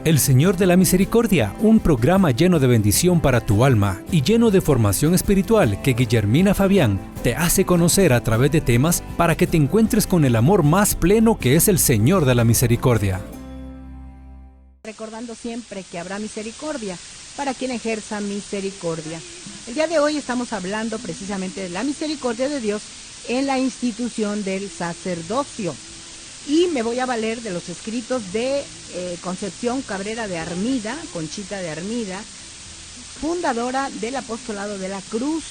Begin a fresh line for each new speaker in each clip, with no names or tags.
El Señor de la Misericordia, un programa lleno de bendición para tu alma y lleno de formación espiritual que Guillermina Fabián te hace conocer a través de temas para que te encuentres con el amor más pleno que es el Señor de la Misericordia.
Recordando siempre que habrá misericordia para quien ejerza misericordia. El día de hoy estamos hablando precisamente de la misericordia de Dios en la institución del sacerdocio. Y me voy a valer de los escritos de Concepción Cabrera de Armida, Conchita de Armida, fundadora del Apostolado de la Cruz.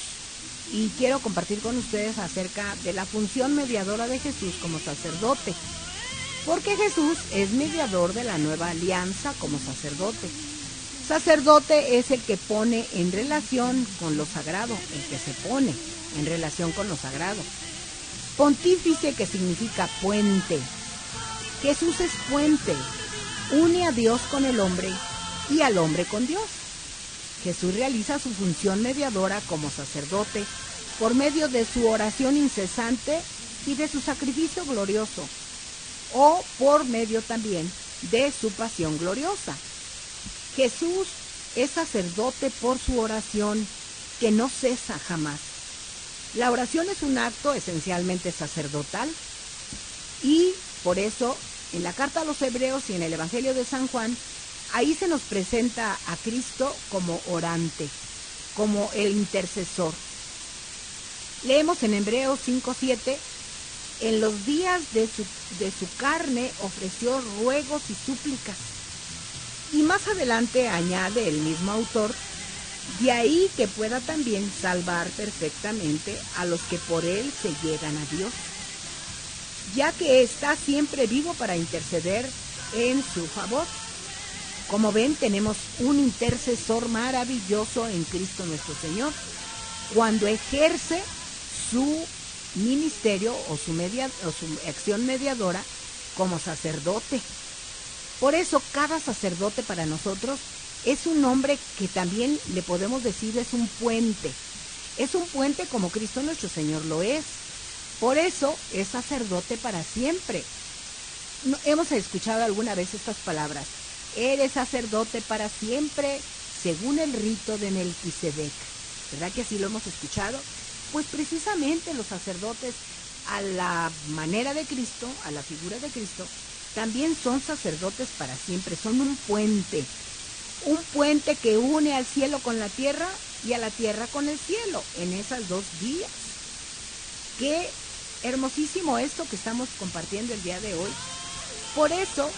Y quiero compartir con ustedes acerca de la función mediadora de Jesús como sacerdote. Porque Jesús es mediador de la nueva alianza como sacerdote. Sacerdote es el que pone en relación con lo sagrado, el que se pone en relación con lo sagrado. Pontífice, que significa puente. Jesús es puente, une a Dios con el hombre y al hombre con Dios. Jesús realiza su función mediadora como sacerdote por medio de su oración incesante y de su sacrificio glorioso, o por medio también de su pasión gloriosa. Jesús es sacerdote por su oración, que no cesa jamás. La oración es un acto esencialmente sacerdotal y por eso en la carta a los Hebreos y en el Evangelio de San Juan, ahí se nos presenta a Cristo como orante, como el intercesor. Leemos en Hebreos 5:7, en los días de su carne ofreció ruegos y súplicas. Y más adelante añade el mismo autor, de ahí que pueda también salvar perfectamente a los que por él se llegan a Dios, ya que está siempre vivo para interceder en su favor. Como ven, tenemos un intercesor maravilloso en Cristo nuestro Señor, cuando ejerce su ministerio o su acción mediadora como sacerdote. Por eso cada sacerdote para nosotros es un hombre que también le podemos decir es un puente. Es un puente como Cristo nuestro Señor lo es. Por eso es sacerdote para siempre. Hemos escuchado alguna vez estas palabras. Eres sacerdote para siempre según el rito de Melquisedec. ¿Verdad que así lo hemos escuchado? Pues precisamente los sacerdotes, a la manera de Cristo, a la figura de Cristo, también son sacerdotes para siempre. Son un puente que une al cielo con la tierra y a la tierra con el cielo en esas dos vías. Qué hermosísimo esto que estamos compartiendo el día de hoy. Por eso,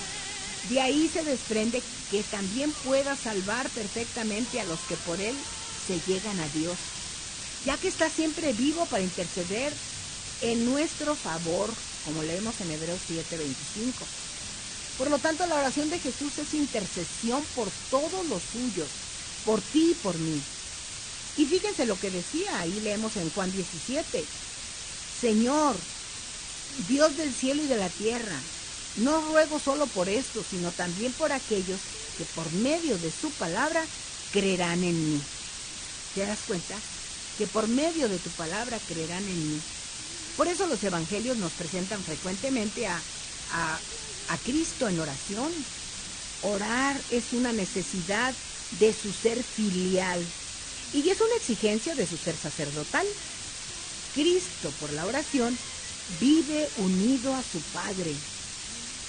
de ahí se desprende que también pueda salvar perfectamente a los que por él se llegan a Dios, ya que está siempre vivo para interceder en nuestro favor, como leemos en Hebreos 7:25. Por lo tanto, la oración de Jesús es intercesión por todos los suyos, por ti y por mí. Y fíjense lo que decía, ahí leemos en Juan 17. Señor, Dios del cielo y de la tierra, no ruego solo por esto, sino también por aquellos que por medio de su palabra creerán en mí. ¿Te das cuenta? Que por medio de tu palabra creerán en mí. Por eso los evangelios nos presentan frecuentemente a Cristo en oración. Orar es una necesidad de su ser filial y es una exigencia de su ser sacerdotal. Cristo, por la oración, vive unido a su Padre.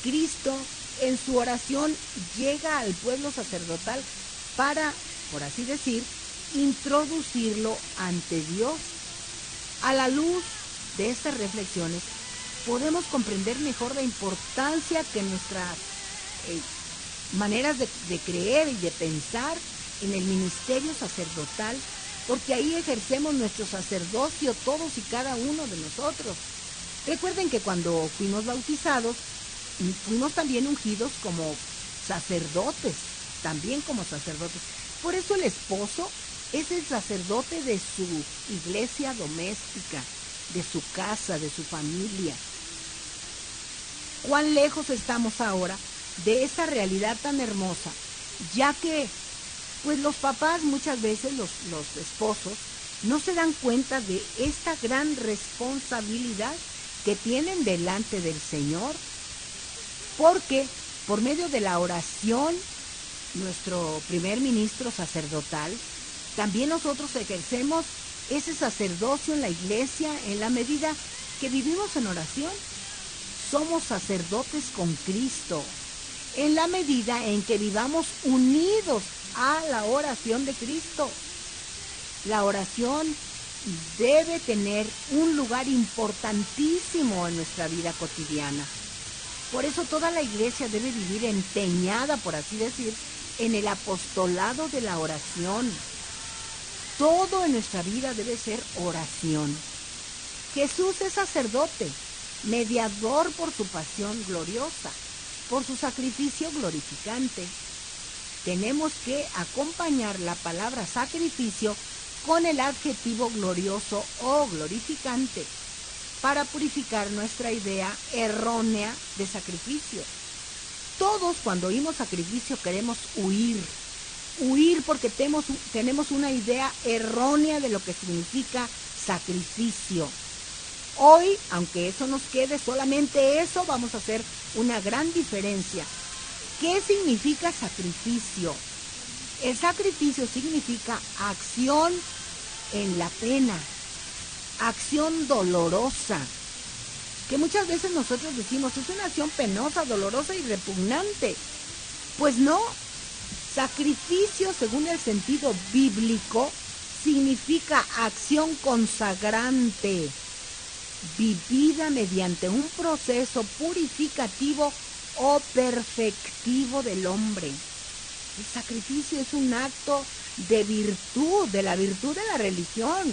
Cristo, en su oración, llega al pueblo sacerdotal para, por así decir, introducirlo ante Dios. A la luz de estas reflexiones, podemos comprender mejor la importancia que nuestras maneras de creer y de pensar en el ministerio sacerdotal, porque ahí ejercemos nuestro sacerdocio todos y cada uno de nosotros. Recuerden que cuando fuimos bautizados, fuimos también ungidos como sacerdotes, también como sacerdotes. Por eso el esposo es el sacerdote de su iglesia doméstica, de su casa, de su familia. ¿Cuán lejos estamos ahora de esa realidad tan hermosa? Ya que pues los papás muchas veces, los esposos, no se dan cuenta de esta gran responsabilidad que tienen delante del Señor, porque por medio de la oración nuestro primer ministro sacerdotal, también nosotros ejercemos ese sacerdocio en la iglesia en la medida que vivimos en oración. Somos sacerdotes con Cristo en la medida en que vivamos unidos a la oración de Cristo. La oración debe tener un lugar importantísimo en nuestra vida cotidiana. Por eso toda la iglesia debe vivir empeñada, por así decir, en el apostolado de la oración. Todo en nuestra vida debe ser oración. Jesús es sacerdote, mediador por su pasión gloriosa, por su sacrificio glorificante. Tenemos que acompañar la palabra sacrificio con el adjetivo glorioso o glorificante para purificar nuestra idea errónea de sacrificio. Todos cuando oímos sacrificio queremos huir porque tenemos una idea errónea de lo que significa sacrificio. Hoy, aunque eso nos quede solamente eso, vamos a hacer una gran diferencia. ¿Qué significa sacrificio? El sacrificio significa acción en la pena, acción dolorosa, que muchas veces nosotros decimos, es una acción penosa, dolorosa y repugnante. Pues no, sacrificio según el sentido bíblico significa acción consagrante, vivida mediante un proceso purificativo o perfectivo del hombre. El sacrificio es un acto de virtud, de la virtud de la religión.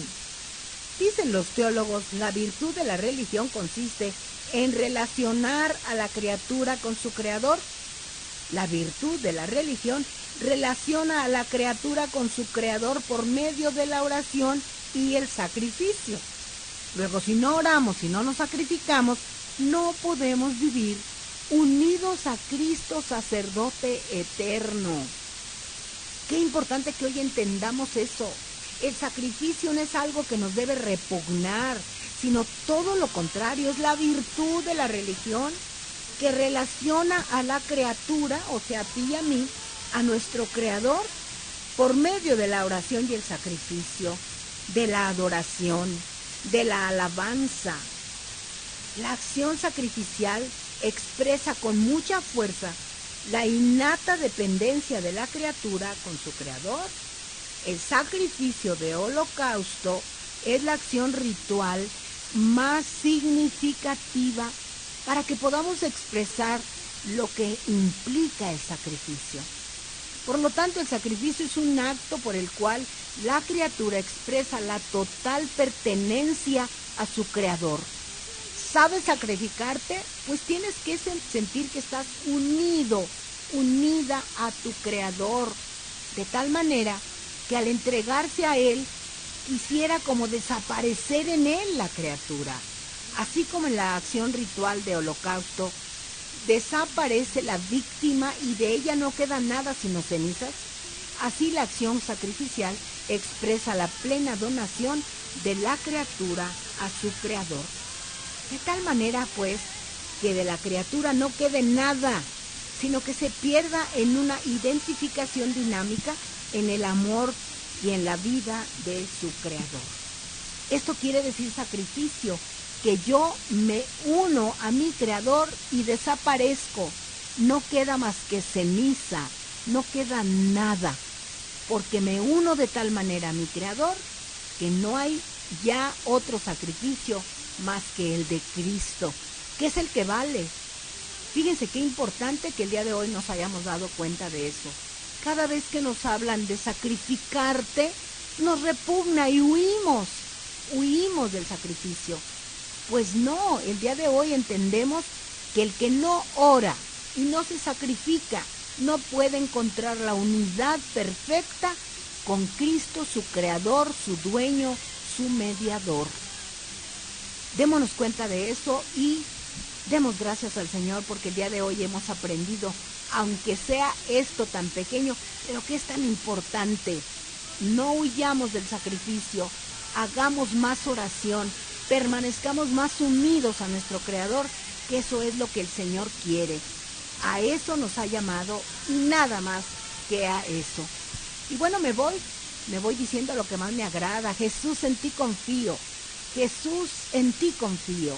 Dicen los teólogos, la virtud de la religión consiste en relacionar a la criatura con su creador. La virtud de la religión relaciona a la criatura con su creador por medio de la oración y el sacrificio. Luego, si no oramos, si no nos sacrificamos, no podemos vivir unidos a Cristo sacerdote eterno. Qué importante que hoy entendamos eso. El sacrificio no es algo que nos debe repugnar, sino todo lo contrario, es la virtud de la religión que relaciona a la criatura, o sea, a ti y a mí, a nuestro Creador, por medio de la oración y el sacrificio, de la adoración, de la alabanza. La acción sacrificial expresa con mucha fuerza la innata dependencia de la criatura con su Creador. El sacrificio de holocausto es la acción ritual más significativa para que podamos expresar lo que implica el sacrificio. Por lo tanto, el sacrificio es un acto por el cual la criatura expresa la total pertenencia a su Creador. ¿Sabes sacrificarte? Pues tienes que sentir que estás unida a tu Creador, de tal manera que al entregarse a Él, quisiera como desaparecer en Él la criatura. Así como en la acción ritual de holocausto, desaparece la víctima y de ella no queda nada sino cenizas, así la acción sacrificial expresa la plena donación de la criatura a su Creador. De tal manera, pues, que de la criatura no quede nada, sino que se pierda en una identificación dinámica en el amor y en la vida de su Creador. Esto quiere decir sacrificio, que yo me uno a mi Creador y desaparezco. No queda más que ceniza, no queda nada, porque me uno de tal manera a mi Creador que no hay ya otro sacrificio más que el de Cristo, que es el que vale. Fíjense qué importante que el día de hoy nos hayamos dado cuenta de eso. Cada vez que nos hablan de sacrificarte, nos repugna y huimos del sacrificio. Pues no, el día de hoy entendemos que el que no ora y no se sacrifica no puede encontrar la unidad perfecta con Cristo, su Creador, su dueño, su mediador. Démonos cuenta de eso y demos gracias al Señor porque el día de hoy hemos aprendido, aunque sea esto tan pequeño, pero que es tan importante. No huyamos del sacrificio, hagamos más oración, permanezcamos más unidos a nuestro Creador, que eso es lo que el Señor quiere. A eso nos ha llamado y nada más bloquea eso. Y bueno, me voy diciendo lo que más me agrada. Jesús, en ti confío. Jesús, en ti confío.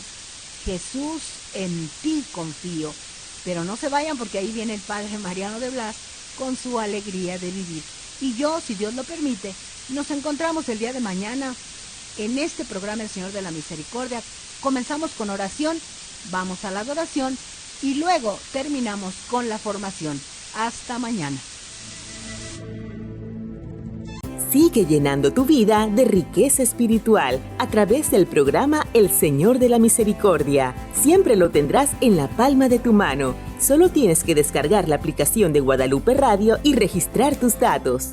Jesús, en ti confío. Pero no se vayan, porque ahí viene el Padre Mariano de Blas con su alegría de vivir. Y yo, si Dios lo permite, nos encontramos el día de mañana en este programa El Señor de la Misericordia. Comenzamos con oración, vamos a la adoración y luego terminamos con la formación. Hasta mañana.
Sigue llenando tu vida de riqueza espiritual a través del programa El Señor de la Misericordia. Siempre lo tendrás en la palma de tu mano. Solo tienes que descargar la aplicación de Guadalupe Radio y registrar tus datos.